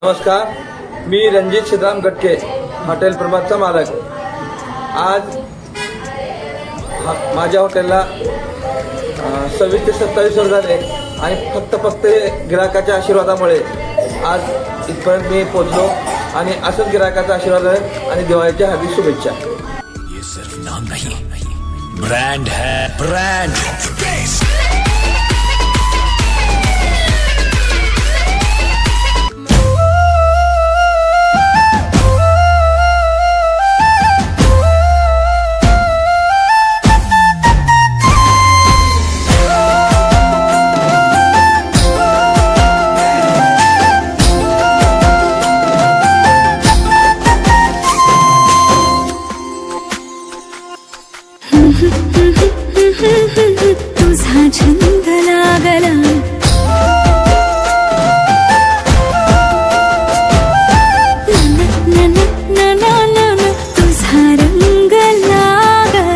नमस्कार, मी रणजित सिद्धराम गटके, हॉटेल प्रभातचा मालक। आज माझ्या हॉटेलला 26 ते 27 वर्ष झाले आणि फक्त गिराकाच्या आशीर्वादामुळे आज इथपर्यंत मी पोहोचलो आणि असंच गिराकाचा आशीर्वाद आहे आणि दिवाळीच्या हार्दिक शुभेच्छा। ये सिर्फ नाम नहीं, ब्रांड है, ब्रांड। तुझा छंद लागला तुझा रंग लागला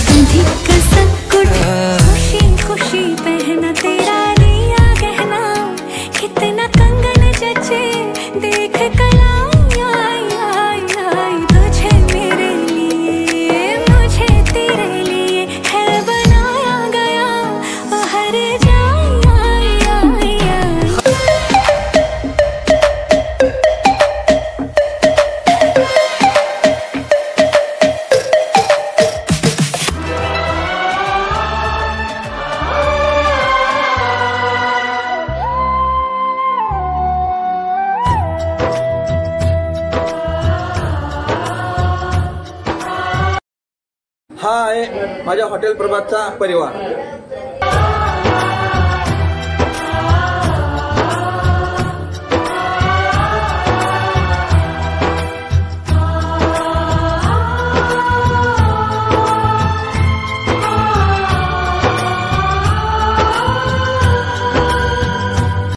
कधी कसा कुठे खुशी खुशी पहना तेरा दिया गहना कितना कंगन जचे देख कला हा आहे माझ्या हॉटेल प्रभातचा परिवार।